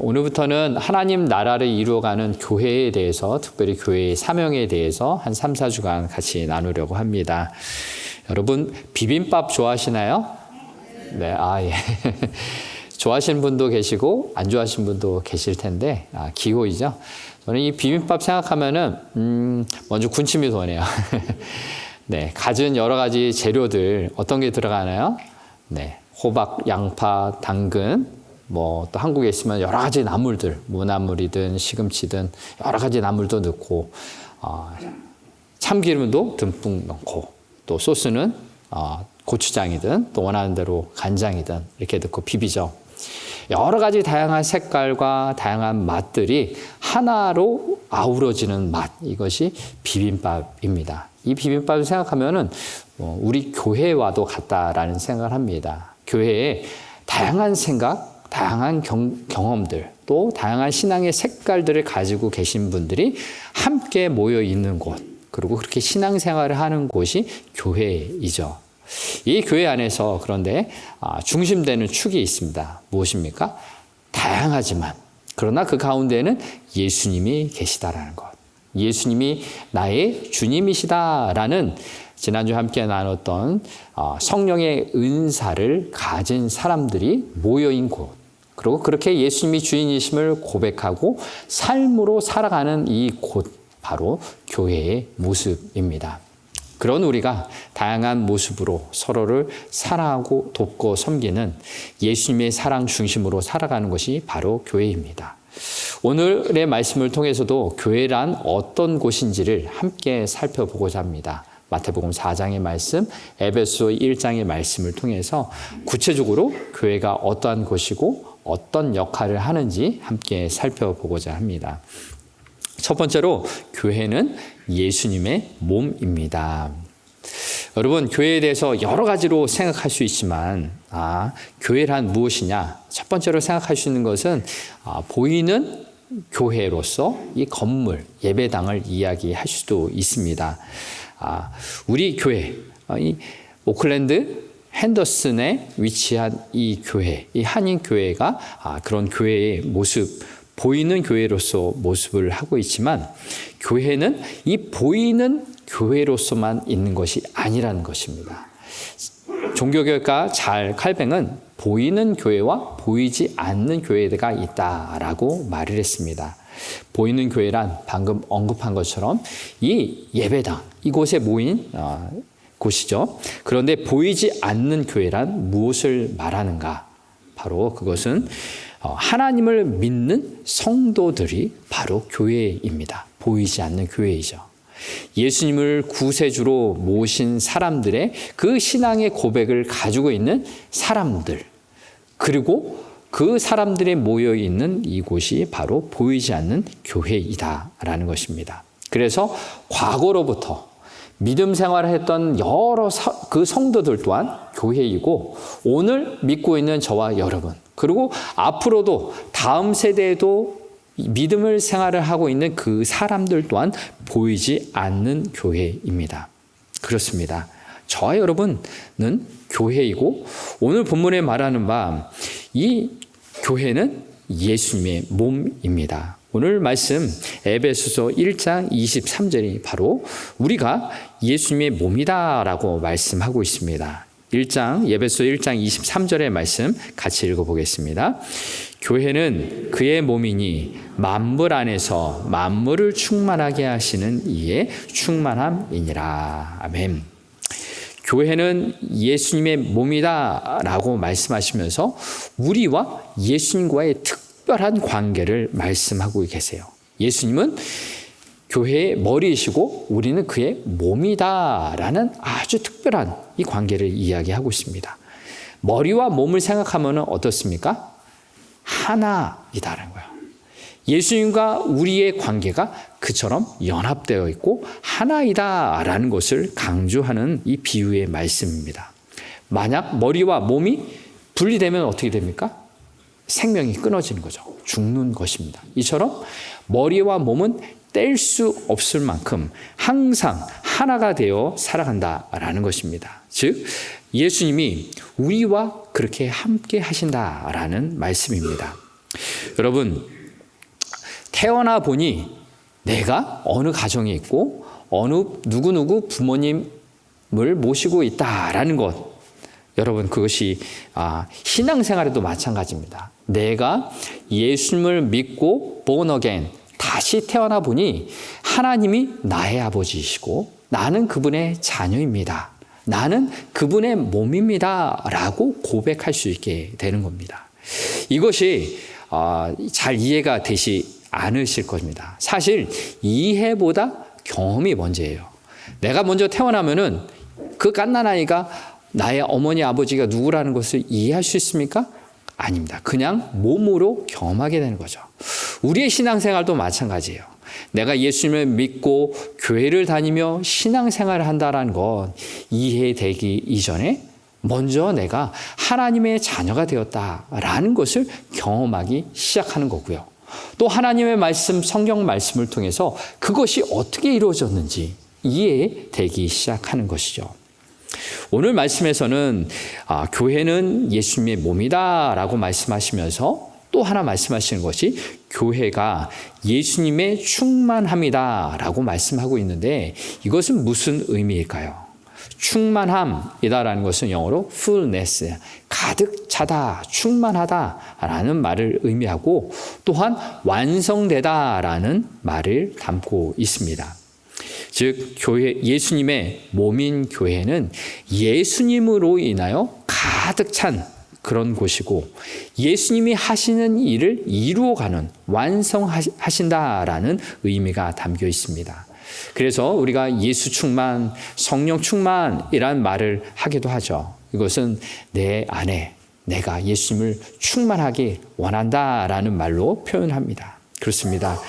오늘부터는 하나님 나라를 이루어가는 교회에 대해서, 특별히 교회의 사명에 대해서 한 3, 4주간 같이 나누려고 합니다. 여러분, 비빔밥 좋아하시나요? 네, 예. 좋아하시는 분도 계시고 안 좋아하시는 분도 계실 텐데, 기호이죠. 저는 이 비빔밥 생각하면은 먼저 군침이 도네요. 네, 갖은 여러 가지 재료들 어떤 게 들어가나요? 네, 호박, 양파, 당근, 또 한국에 있으면 여러 가지 나물들, 무나물이든 시금치든 여러 가지 나물도 넣고, 참기름도 듬뿍 넣고, 또 소스는 고추장이든 또 원하는 대로 간장이든 이렇게 넣고 비비죠. 여러 가지 다양한 색깔과 다양한 맛들이 하나로 아우러지는 맛, 이것이 비빔밥입니다. 이 비빔밥을 생각하면은 우리 교회와도 같다라는 생각을 합니다. 교회에 다양한 생각, 다양한 경험들, 또 다양한 신앙의 색깔들을 가지고 계신 분들이 함께 모여 있는 곳, 그리고 그렇게 신앙생활을 하는 곳이 교회이죠. 이 교회 안에서 그런데 중심되는 축이 있습니다. 무엇입니까? 다양하지만 그러나 그 가운데는 예수님이 계시다라는 것. 예수님이 나의 주님이시다라는 지난주 함께 나눴던 성령의 은사를 가진 사람들이 모여인 곳. 그리고 그렇게 예수님이 주인이심을 고백하고 삶으로 살아가는 이 곳, 바로 교회의 모습입니다. 그런 우리가 다양한 모습으로 서로를 사랑하고 돕고 섬기는 예수님의 사랑 중심으로 살아가는 것이 바로 교회입니다. 오늘의 말씀을 통해서도 교회란 어떤 곳인지를 함께 살펴보고자 합니다. 마태복음 4장의 말씀, 에베소 1장의 말씀을 통해서 구체적으로 교회가 어떠한 곳이고 어떤 역할을 하는지 함께 살펴보고자 합니다. 첫 번째로 교회는 예수님의 몸입니다. 여러분, 교회에 대해서 여러 가지로 생각할 수 있지만 교회란 무엇이냐? 첫 번째로 생각할 수 있는 것은 보이는 교회로서 이 건물, 예배당을 이야기할 수도 있습니다. 우리 교회, 이 오클랜드 핸더슨에 위치한 이 교회, 이 한인교회가 그런 교회의 모습, 보이는 교회로서 모습을 하고 있지만 교회는 이 보이는 교회로서만 있는 것이 아니라는 것입니다. 종교교육가 잘 칼뱅은 보이는 교회와 보이지 않는 교회가 있다라고 말을 했습니다. 보이는 교회란 방금 언급한 것처럼 이 예배당, 이곳에 모인 곳이죠. 그런데 보이지 않는 교회란 무엇을 말하는가? 바로 그것은 하나님을 믿는 성도들이 바로 교회입니다. 보이지 않는 교회이죠. 예수님을 구세주로 모신 사람들의 그 신앙의 고백을 가지고 있는 사람들, 그리고 그 사람들이 모여 있는 이곳이 바로 보이지 않는 교회이다라는 것입니다. 그래서 과거로부터 믿음 생활을 했던 여러 그 성도들 또한 교회이고, 오늘 믿고 있는 저와 여러분, 그리고 앞으로도 다음 세대에도 믿음을 생활을 하고 있는 그 사람들 또한 보이지 않는 교회입니다. 그렇습니다. 저와 여러분은 교회이고, 오늘 본문에 말하는 바 이 교회는 예수님의 몸입니다. 오늘 말씀 에베소서 1장 23절이 바로 우리가 예수님의 몸이다라고 말씀하고 있습니다. 에베소 1장 23절의 말씀 같이 읽어보겠습니다. 교회는 그의 몸이니 만물 안에서 만물을 충만하게 하시는 이의 충만함이니라. 아멘. 교회는 예수님의 몸이다라고 말씀하시면서 우리와 예수님과의 특별한 관계를 말씀하고 계세요. 예수님은 교회의 머리이시고 우리는 그의 몸이다라는 아주 특별한 이 관계를 이야기하고 있습니다. 머리와 몸을 생각하면 어떻습니까? 하나이다라는 거예요. 예수님과 우리의 관계가 그처럼 연합되어 있고 하나이다라는 것을 강조하는 이 비유의 말씀입니다. 만약 머리와 몸이 분리되면 어떻게 됩니까? 생명이 끊어지는 거죠. 죽는 것입니다. 이처럼 머리와 몸은 뗄 수 없을 만큼 항상 하나가 되어 살아간다라는 것입니다. 즉 예수님이 우리와 그렇게 함께 하신다라는 말씀입니다. 여러분, 태어나 보니 내가 어느 가정에 있고 어느 누구누구 부모님을 모시고 있다라는 것, 여러분 그것이 신앙생활에도 마찬가지입니다. 내가 예수님을 믿고 born again, 다시 태어나 보니 하나님이 나의 아버지이시고 나는 그분의 자녀입니다. 나는 그분의 몸입니다. 라고 고백할 수 있게 되는 겁니다. 이것이 잘 이해가 되지 않으실 겁니다. 사실 이해보다 경험이 먼저예요. 내가 먼저 태어나면은 그 갓난아이가 나의 어머니 아버지가 누구라는 것을 이해할 수 있습니까? 아닙니다. 그냥 몸으로 경험하게 되는 거죠. 우리의 신앙생활도 마찬가지예요. 내가 예수님을 믿고 교회를 다니며 신앙생활을 한다는 건 이해되기 이전에 먼저 내가 하나님의 자녀가 되었다라는 것을 경험하기 시작하는 거고요. 또 하나님의 말씀, 성경 말씀을 통해서 그것이 어떻게 이루어졌는지 이해되기 시작하는 것이죠. 오늘 말씀에서는 교회는 예수님의 몸이다 라고 말씀하시면서 또 하나 말씀하시는 것이 교회가 예수님의 충만함이다 라고 말씀하고 있는데, 이것은 무슨 의미일까요? 충만함이다라는 것은 영어로 fullness, 가득 차다, 충만하다라는 말을 의미하고, 또한 완성되다라는 말을 담고 있습니다. 즉 교회, 예수님의 몸인 교회는 예수님으로 인하여 가득 찬 그런 곳이고, 예수님이 하시는 일을 이루어가는, 완성하신다라는 의미가 담겨 있습니다. 그래서 우리가 예수 충만, 성령 충만이란 말을 하기도 하죠. 이것은 내 안에 내가 예수님을 충만하게 원한다라는 말로 표현합니다. 그렇습니다.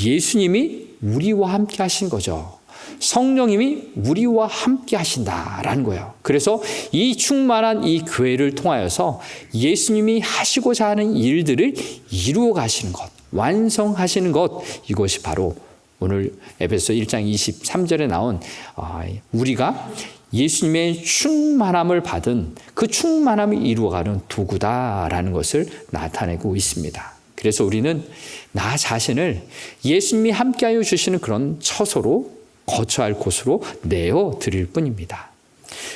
예수님이 우리와 함께 하신 거죠. 성령님이 우리와 함께 하신다라는 거예요. 그래서 이 충만한 이 교회를 통하여서 예수님이 하시고자 하는 일들을 이루어 가시는 것, 완성하시는 것, 이것이 바로 오늘 에베소 1장 23절에 나온 우리가 예수님의 충만함을 받은 그 충만함을 이루어가는 도구다라는 것을 나타내고 있습니다. 그래서 우리는 나 자신을 예수님이 함께하여 주시는 그런 처소로, 거처할 곳으로 내어 드릴 뿐입니다.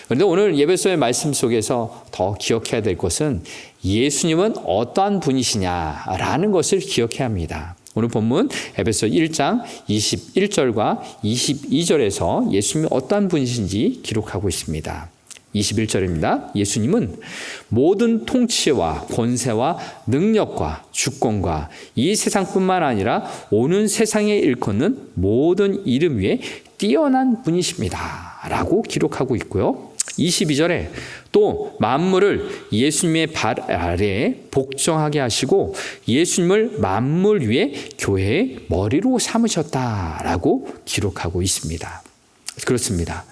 그런데 오늘 예배소의 말씀 속에서 더 기억해야 될 것은 예수님은 어떠한 분이시냐라는 것을 기억해야 합니다. 오늘 본문 에베소 1장 21절과 22절에서 예수님이 어떠한 분이신지 기록하고 있습니다. 21절입니다. 예수님은 모든 통치와 권세와 능력과 주권과 이 세상뿐만 아니라 오는 세상에 일컫는 모든 이름 위에 뛰어난 분이십니다. 라고 기록하고 있고요. 22절에 또 만물을 예수님의 발 아래에 복종하게 하시고 예수님을 만물 위에 교회의 머리로 삼으셨다라고 기록하고 있습니다. 그렇습니다.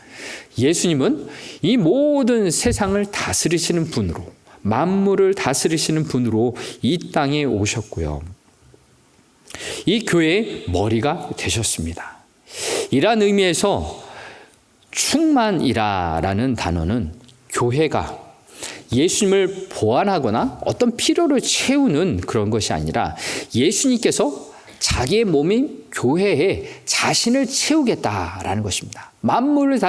예수님은 이 모든 세상을 다스리시는 분으로, 만물을 다스리시는 분으로 이 땅에 오셨고요. 이 교회의 머리가 되셨습니다. 이러한 의미에서 충만이라는 단어는 교회가 예수님을 보완하거나 어떤 필요를 채우는 그런 것이 아니라 예수님께서 자기의 몸인 교회에 자신을 채우겠다라는 것입니다. 만물을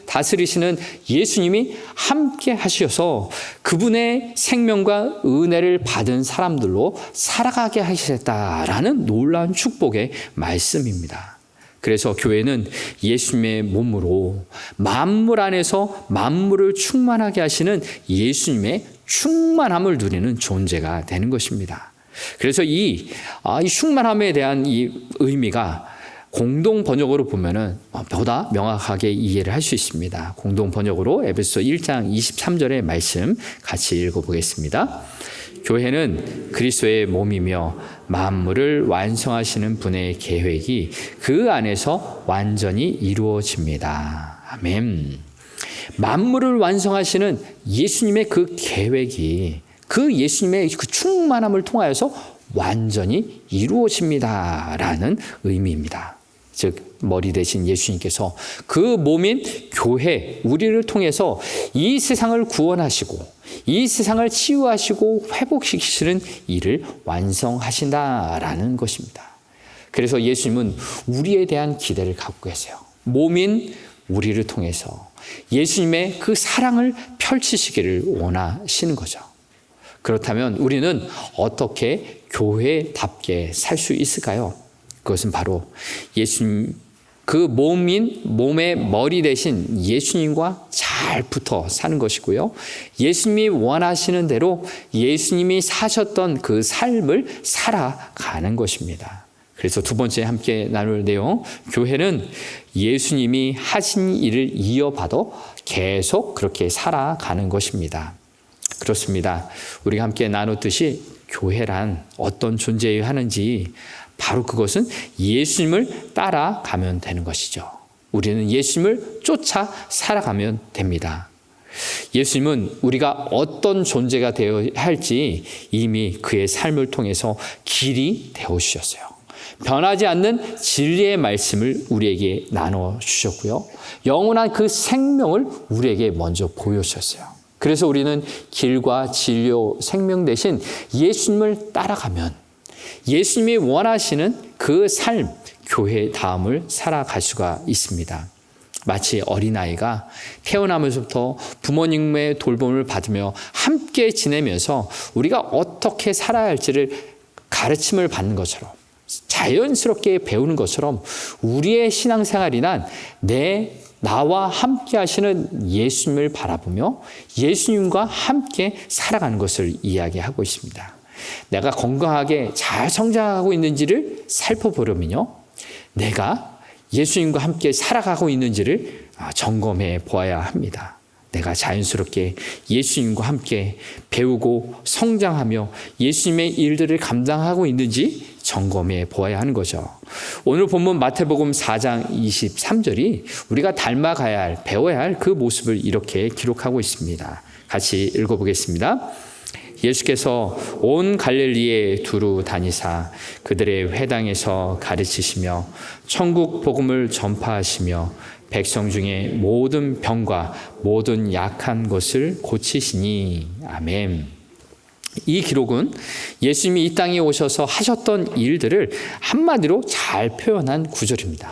다스리시는 예수님이 함께 하셔서 그분의 생명과 은혜를 받은 사람들로 살아가게 하시겠다라는 놀라운 축복의 말씀입니다. 그래서 교회는 예수님의 몸으로 만물 안에서 만물을 충만하게 하시는 예수님의 충만함을 누리는 존재가 되는 것입니다. 그래서 이 충만함에 대한 이 의미가 공동 번역으로 보면은 보다 명확하게 이해를 할 수 있습니다. 공동 번역으로 에베소 1장 23절의 말씀 같이 읽어보겠습니다. 교회는 그리스도의 몸이며 만물을 완성하시는 분의 계획이 그 안에서 완전히 이루어집니다. 아멘. 만물을 완성하시는 예수님의 그 계획이 그 예수님의 그 충만함을 통하여서 완전히 이루어집니다라는 의미입니다. 즉 머리 대신 예수님께서 그 몸인 교회, 우리를 통해서 이 세상을 구원하시고 이 세상을 치유하시고 회복시키시는 일을 완성하신다라는 것입니다. 그래서 예수님은 우리에 대한 기대를 갖고 계세요. 몸인 우리를 통해서 예수님의 그 사랑을 펼치시기를 원하시는 거죠. 그렇다면 우리는 어떻게 교회답게 살 수 있을까요? 그것은 바로 예수님, 그 몸의 머리 대신 예수님과 잘 붙어 사는 것이고요. 예수님이 원하시는 대로 예수님이 사셨던 그 삶을 살아가는 것입니다. 그래서 두 번째 함께 나눌 내용, 교회는 예수님이 하신 일을 이어받아 계속 그렇게 살아가는 것입니다. 그렇습니다. 우리가 함께 나눴듯이 교회란 어떤 존재여야 하는지 바로 그것은 예수님을 따라가면 되는 것이죠. 우리는 예수님을 쫓아 살아가면 됩니다. 예수님은 우리가 어떤 존재가 되어야 할지 이미 그의 삶을 통해서 길이 되어주셨어요. 변하지 않는 진리의 말씀을 우리에게 나눠주셨고요. 영원한 그 생명을 우리에게 먼저 보여주셨어요. 그래서 우리는 길과 진료, 생명 대신 예수님을 따라가면 예수님이 원하시는 그 삶, 교회 다음을 살아갈 수가 있습니다. 마치 어린아이가 태어나면서부터 부모님의 돌봄을 받으며 함께 지내면서 우리가 어떻게 살아야 할지를 가르침을 받는 것처럼 자연스럽게 배우는 것처럼 우리의 신앙생활이란 나와 함께 하시는 예수님을 바라보며 예수님과 함께 살아가는 것을 이야기하고 있습니다. 내가 건강하게 잘 성장하고 있는지를 살펴보려면요, 내가 예수님과 함께 살아가고 있는지를 점검해 보아야 합니다. 내가 자연스럽게 예수님과 함께 배우고 성장하며 예수님의 일들을 감당하고 있는지 점검해 보아야 하는 거죠. 오늘 본문 마태복음 4장 23절이 우리가 닮아가야 할, 배워야 할 그 모습을 이렇게 기록하고 있습니다. 같이 읽어보겠습니다. 예수께서 온 갈릴리에 두루 다니사 그들의 회당에서 가르치시며 천국 복음을 전파하시며 백성 중에 모든 병과 모든 약한 것을 고치시니. 아멘. 이 기록은 예수님이 이 땅에 오셔서 하셨던 일들을 한마디로 잘 표현한 구절입니다.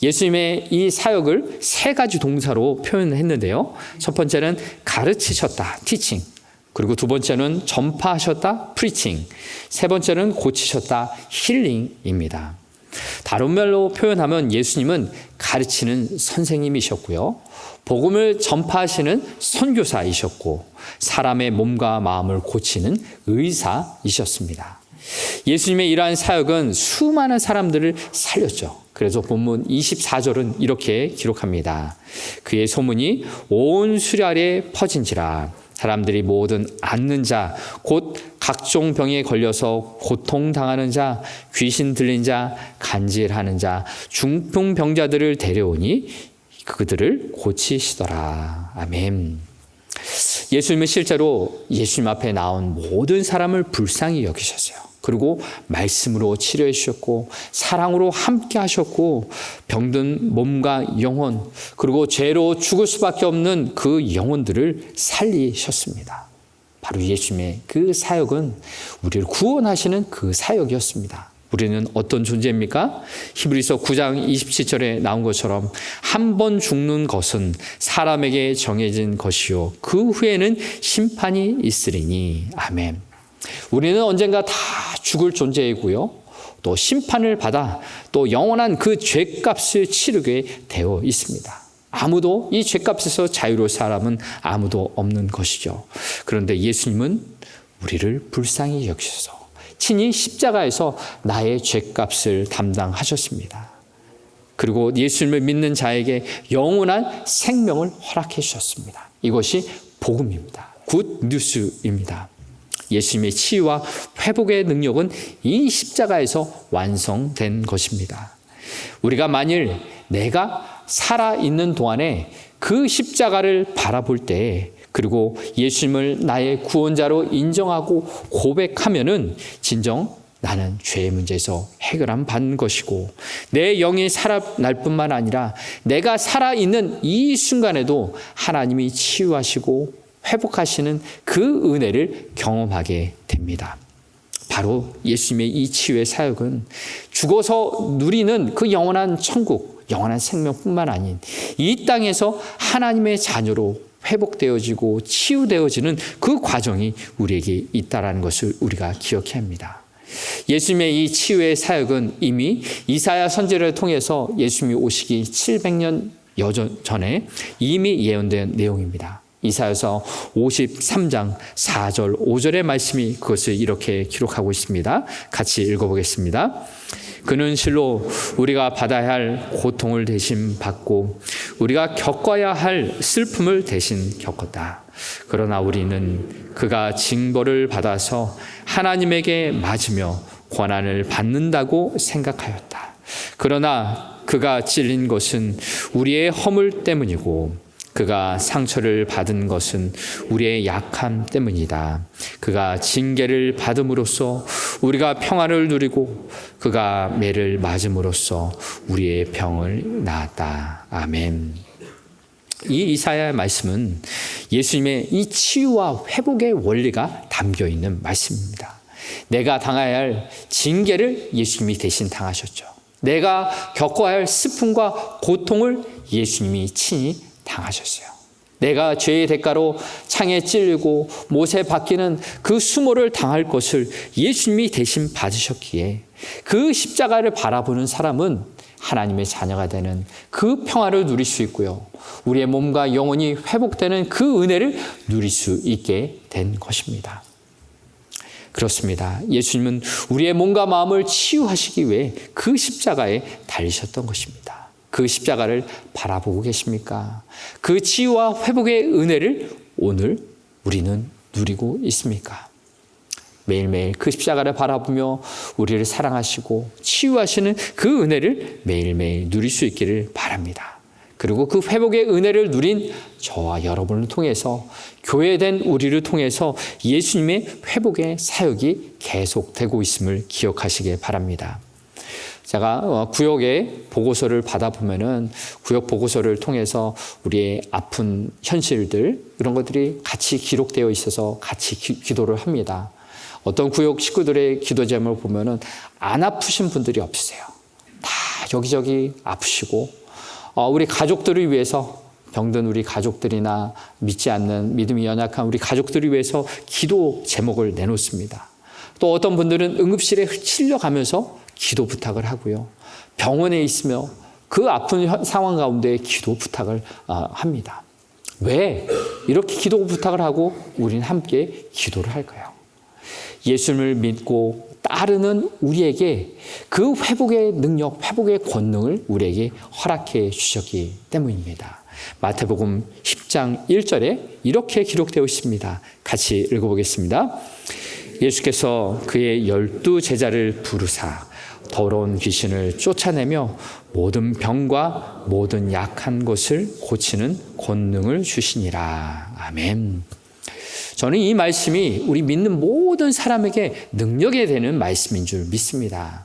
예수님의 이 사역을 세 가지 동사로 표현했는데요. 첫 번째는 가르치셨다, teaching. 그리고 두 번째는 전파하셨다, preaching. 세 번째는 고치셨다, healing입니다. 다른 말로 표현하면 예수님은 가르치는 선생님이셨고요. 복음을 전파하시는 선교사이셨고 사람의 몸과 마음을 고치는 의사이셨습니다. 예수님의 이러한 사역은 수많은 사람들을 살렸죠. 그래서 본문 24절은 이렇게 기록합니다. 그의 소문이 온 수랴에 퍼진지라 사람들이 모든 앓는 자, 곧 각종 병에 걸려서 고통당하는 자, 귀신 들린 자, 간질하는 자, 중풍병자들을 데려오니 그들을 고치시더라. 아멘. 예수님은 실제로 예수님 앞에 나온 모든 사람을 불쌍히 여기셨어요. 그리고 말씀으로 치료해 주셨고 사랑으로 함께 하셨고 병든 몸과 영혼 그리고 죄로 죽을 수밖에 없는 그 영혼들을 살리셨습니다. 바로 예수님의 그 사역은 우리를 구원하시는 그 사역이었습니다. 우리는 어떤 존재입니까? 히브리서 9장 27절에 나온 것처럼 한 번 죽는 것은 사람에게 정해진 것이요 그 후에는 심판이 있으리니. 아멘. 우리는 언젠가 다 죽을 존재이고요. 또 심판을 받아 또 영원한 그 죄값을 치르게 되어 있습니다. 아무도 이 죄값에서 자유로운 사람은 아무도 없는 것이죠. 그런데 예수님은 우리를 불쌍히 여기셔서 친히 십자가에서 나의 죄값을 담당하셨습니다. 그리고 예수님을 믿는 자에게 영원한 생명을 허락해 주셨습니다. 이것이 복음입니다. 굿 뉴스입니다. 예수님의 치유와 회복의 능력은 이 십자가에서 완성된 것입니다. 우리가 만일 내가 살아있는 동안에 그 십자가를 바라볼 때 그리고 예수님을 나의 구원자로 인정하고 고백하면은 진정 나는 죄의 문제에서 해결함 받는 것이고 내 영이 살아날 뿐만 아니라 내가 살아있는 이 순간에도 하나님이 치유하시고 회복하시는 그 은혜를 경험하게 됩니다. 바로 예수님의 이 치유의 사역은 죽어서 누리는 그 영원한 천국, 영원한 생명뿐만 아닌 이 땅에서 하나님의 자녀로 회복되어지고 치유되어지는 그 과정이 우리에게 있다는 것을 우리가 기억해야 합니다. 예수님의 이 치유의 사역은 이미 이사야 선지자를 통해서 예수님이 오시기 700년 전에 이미 예언된 내용입니다. 이사야서 53장 4절 5절의 말씀이 그것을 이렇게 기록하고 있습니다. 같이 읽어보겠습니다. 그는 실로 우리가 받아야 할 고통을 대신 받고 우리가 겪어야 할 슬픔을 대신 겪었다. 그러나 우리는 그가 징벌을 받아서 하나님에게 맞으며 고난을 받는다고 생각하였다. 그러나 그가 찔린 것은 우리의 허물 때문이고 그가 상처를 받은 것은 우리의 약함 때문이다. 그가 징계를 받음으로써 우리가 평안을 누리고 그가 매를 맞음으로써 우리의 병을 나았다. 아멘. 이 이사야의 말씀은 예수님의 이 치유와 회복의 원리가 담겨 있는 말씀입니다. 내가 당해야 할 징계를 예수님이 대신 당하셨죠. 내가 겪어야 할 슬픔과 고통을 예수님이 친히 당하셨어요. 내가 죄의 대가로 창에 찔리고 못에 박히는 그 수모를 당할 것을 예수님이 대신 받으셨기에 그 십자가를 바라보는 사람은 하나님의 자녀가 되는 그 평화를 누릴 수 있고요. 우리의 몸과 영혼이 회복되는 그 은혜를 누릴 수 있게 된 것입니다. 그렇습니다. 예수님은 우리의 몸과 마음을 치유하시기 위해 그 십자가에 달리셨던 것입니다. 그 십자가를 바라보고 계십니까? 그 치유와 회복의 은혜를 오늘 우리는 누리고 있습니까? 매일매일 그 십자가를 바라보며 우리를 사랑하시고 치유하시는 그 은혜를 매일매일 누릴 수 있기를 바랍니다. 그리고 그 회복의 은혜를 누린 저와 여러분을 통해서 교회된 우리를 통해서 예수님의 회복의 사역이 계속되고 있음을 기억하시기 바랍니다. 제가 구역의 보고서를 받아보면은 구역 보고서를 통해서 우리의 아픈 현실들 이런 것들이 같이 기록되어 있어서 같이 기도를 합니다. 어떤 구역 식구들의 기도 제목을 보면은 안 아프신 분들이 없으세요. 다 여기저기 아프시고 우리 가족들을 위해서 병든 우리 가족들이나 믿지 않는 믿음이 연약한 우리 가족들을 위해서 기도 제목을 내놓습니다. 또 어떤 분들은 응급실에 실려가면서 기도 부탁을 하고요. 병원에 있으며 그 아픈 상황 가운데 기도 부탁을 합니다. 왜 이렇게 기도 부탁을 하고 우리는 함께 기도를 할까요? 예수님을 믿고 따르는 우리에게 그 회복의 능력, 회복의 권능을 우리에게 허락해 주셨기 때문입니다. 마태복음 10장 1절에 이렇게 기록되어 있습니다. 같이 읽어보겠습니다. 예수께서 그의 12제자를 부르사 더러운 귀신을 쫓아내며 모든 병과 모든 약한 것을 고치는 권능을 주시니라. 아멘. 저는 이 말씀이 우리 믿는 모든 사람에게 능력이 되는 말씀인 줄 믿습니다.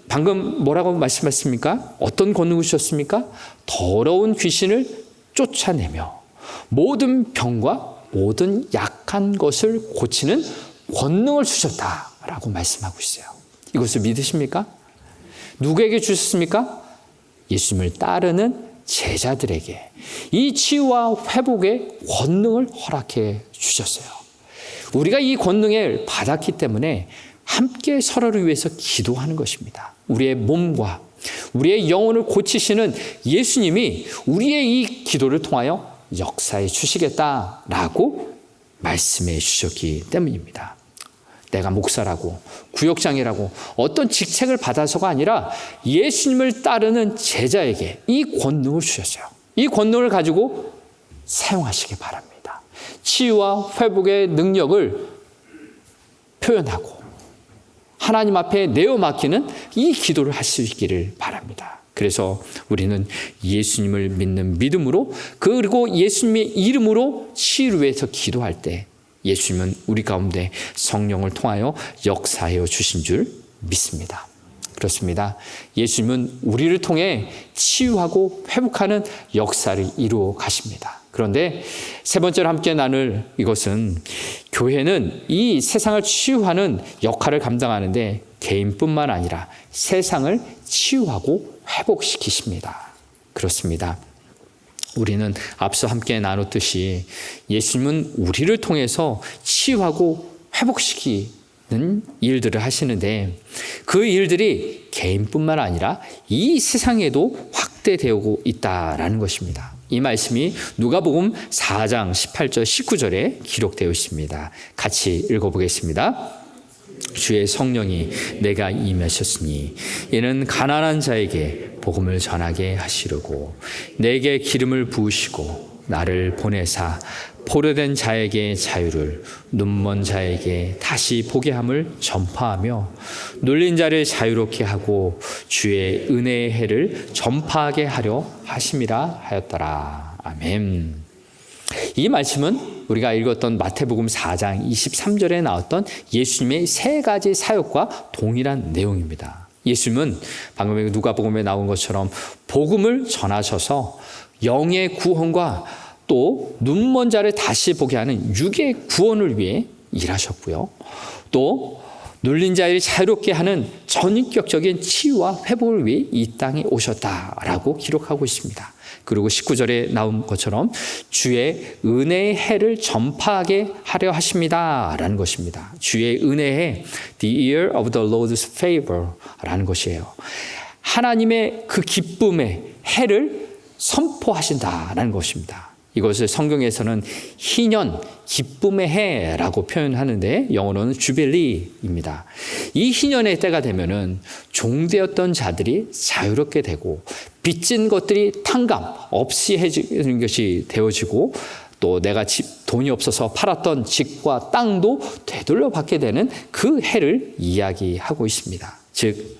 방금 뭐라고 말씀하셨습니까? 어떤 권능을 주셨습니까? 더러운 귀신을 쫓아내며 모든 병과 모든 약한 것을 고치는 권능을 주셨다라고 말씀하고 있어요. 이것을 믿으십니까? 누구에게 주셨습니까? 예수님을 따르는 제자들에게 이 치유와 회복의 권능을 허락해 주셨어요. 우리가 이 권능을 받았기 때문에 함께 서로를 위해서 기도하는 것입니다. 우리의 몸과 우리의 영혼을 고치시는 예수님이 우리의 이 기도를 통하여 역사해 주시겠다라고 말씀해 주셨기 때문입니다. 내가 목사라고 구역장이라고 어떤 직책을 받아서가 아니라 예수님을 따르는 제자에게 이 권능을 주셨어요. 이 권능을 가지고 사용하시기 바랍니다. 치유와 회복의 능력을 표현하고 하나님 앞에 내어 맡기는 이 기도를 할 수 있기를 바랍니다. 그래서 우리는 예수님을 믿는 믿음으로 그리고 예수님의 이름으로 치유를 위해서 기도할 때 예수님은 우리 가운데 성령을 통하여 역사하여 주신 줄 믿습니다. 그렇습니다. 예수님은 우리를 통해 치유하고 회복하는 역사를 이루어 가십니다. 그런데 세 번째로 함께 나눌 이것은 교회는 이 세상을 치유하는 역할을 감당하는데 개인뿐만 아니라 세상을 치유하고 회복시키십니다. 그렇습니다. 우리는 앞서 함께 나눴듯이 예수님은 우리를 통해서 치유하고 회복시키는 일들을 하시는데 그 일들이 개인뿐만 아니라 이 세상에도 확대되고 있다라는 것입니다. 이 말씀이 누가복음 4장 18절 19절에 기록되어 있습니다. 같이 읽어보겠습니다. 주의 성령이 내가 임하셨으니 이는 가난한 자에게 복음을 전하게 하시려고 내게 기름을 부으시고 나를 보내사 포로된 자에게 자유를 눈먼 자에게 다시 보게 함을 전파하며 눌린 자를 자유롭게 하고 주의 은혜의 해를 전파하게 하려 하심이라 하였더라. 아멘. 이 말씀은 우리가 읽었던 마태복음 4장 23절에 나왔던 예수님의 세 가지 사역과 동일한 내용입니다. 예수님은 방금 누가복음에 나온 것처럼 복음을 전하셔서 영의 구원과 또 눈먼 자를 다시 보게 하는 육의 구원을 위해 일하셨고요. 또 눌린 자를 자유롭게 하는 전인격적인 치유와 회복을 위해 이 땅에 오셨다라고 기록하고 있습니다. 그리고 19절에 나온 것처럼 주의 은혜의 해를 전파하게 하려 하십니다 라는 것입니다. 주의 은혜의 해, the year of the Lord's favor 라는 것이에요. 하나님의 그 기쁨의 해를 선포하신다라는 것입니다. 이것을 성경에서는 희년, 기쁨의 해라고 표현하는데 영어로는 주빌리입니다. 이 희년의 때가 되면은 종되었던 자들이 자유롭게 되고 빚진 것들이 탕감 없이 해지는 것이 되어지고 또 내가 돈이 없어서 팔았던 집과 땅도 되돌려 받게 되는 그 해를 이야기하고 있습니다. 즉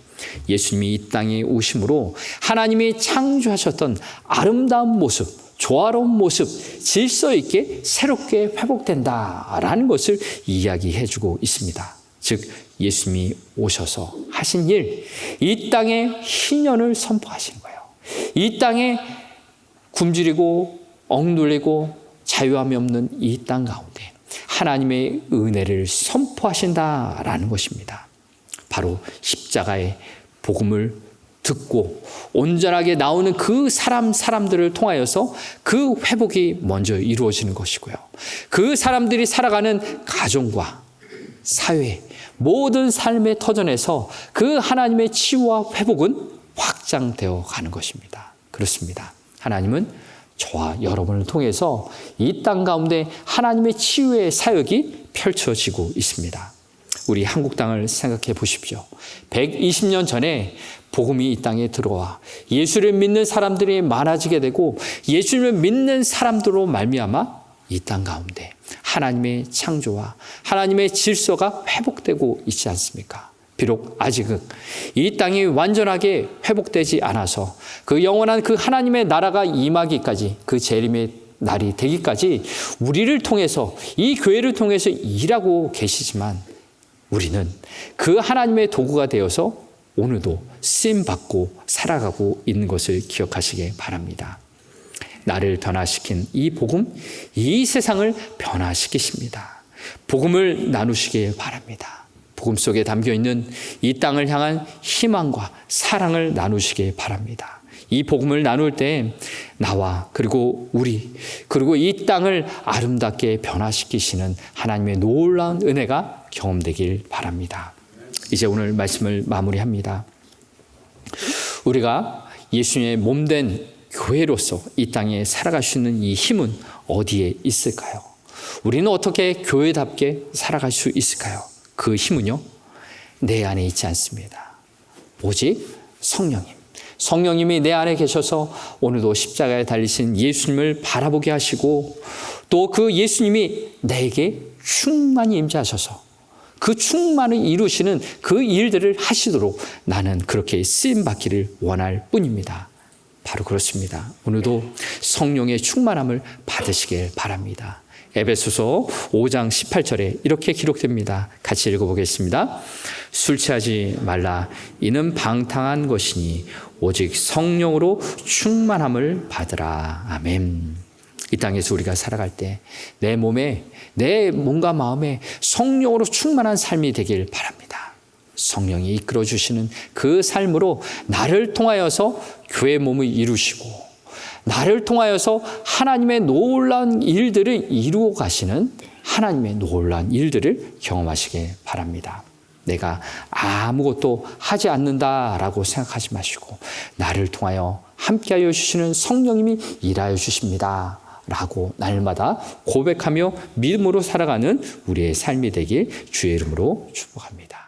예수님이 이 땅에 오심으로 하나님이 창조하셨던 아름다운 모습, 조화로운 모습, 질서 있게 새롭게 회복된다라는 것을 이야기해주고 있습니다. 즉 예수님이 오셔서 하신 일, 이 땅에 희년을 선포하신 거예요. 이 땅에 굶주리고 억눌리고 자유함이 없는 이 땅 가운데 하나님의 은혜를 선포하신다라는 것입니다. 바로 십자가의 복음을 듣고 온전하게 나오는 그 사람들을 통하여서 그 회복이 먼저 이루어지는 것이고요. 그 사람들이 살아가는 가정과 사회, 모든 삶의 터전에서 그 하나님의 치유와 회복은 확장되어 가는 것입니다. 그렇습니다. 하나님은 저와 여러분을 통해서 이 땅 가운데 하나님의 치유의 사역이 펼쳐지고 있습니다. 우리 한국 땅을 생각해 보십시오. 120년 전에 복음이 이 땅에 들어와 예수를 믿는 사람들이 많아지게 되고 예수를 믿는 사람들로 말미암아 이 땅 가운데 하나님의 창조와 하나님의 질서가 회복되고 있지 않습니까? 비록 아직은 이 땅이 완전하게 회복되지 않아서 그 영원한 그 하나님의 나라가 임하기까지 그 재림의 날이 되기까지 우리를 통해서 이 교회를 통해서 일하고 계시지만 우리는 그 하나님의 도구가 되어서 오늘도 쓰임받고 살아가고 있는 것을 기억하시기 바랍니다. 나를 변화시킨 이 복음, 이 세상을 변화시키십니다. 복음을 나누시길 바랍니다. 복음 속에 담겨있는 이 땅을 향한 희망과 사랑을 나누시길 바랍니다. 이 복음을 나눌 때 나와 그리고 우리 그리고 이 땅을 아름답게 변화시키시는 하나님의 놀라운 은혜가 경험되길 바랍니다. 이제 오늘 말씀을 마무리합니다. 우리가 예수님의 몸된 교회로서 이 땅에 살아갈 수 있는 이 힘은 어디에 있을까요? 우리는 어떻게 교회답게 살아갈 수 있을까요? 그 힘은요, 내 안에 있지 않습니다. 오직 성령님이 내 안에 계셔서 오늘도 십자가에 달리신 예수님을 바라보게 하시고 또 그 예수님이 내게 충만히 임재하셔서 그 충만을 이루시는 그 일들을 하시도록 나는 그렇게 쓰임받기를 원할 뿐입니다. 바로 그렇습니다. 오늘도 성령의 충만함을 받으시길 바랍니다. 에베소서 5장 18절에 이렇게 기록됩니다. 같이 읽어보겠습니다. 술 취하지 말라. 이는 방탕한 것이니 오직 성령으로 충만함을 받으라. 아멘. 이 땅에서 우리가 살아갈 때 내 몸에, 내 몸과 마음에 성령으로 충만한 삶이 되길 바랍니다. 성령이 이끌어 주시는 그 삶으로 나를 통하여서 교회 몸을 이루시고 나를 통하여서 하나님의 놀라운 일들을 이루어 가시는 하나님의 놀라운 일들을 경험하시길 바랍니다. 내가 아무것도 하지 않는다라고 생각하지 마시고 나를 통하여 함께하여 주시는 성령님이 일하여 주십니다 라고 날마다 고백하며 믿음으로 살아가는 우리의 삶이 되길 주의 이름으로 축복합니다.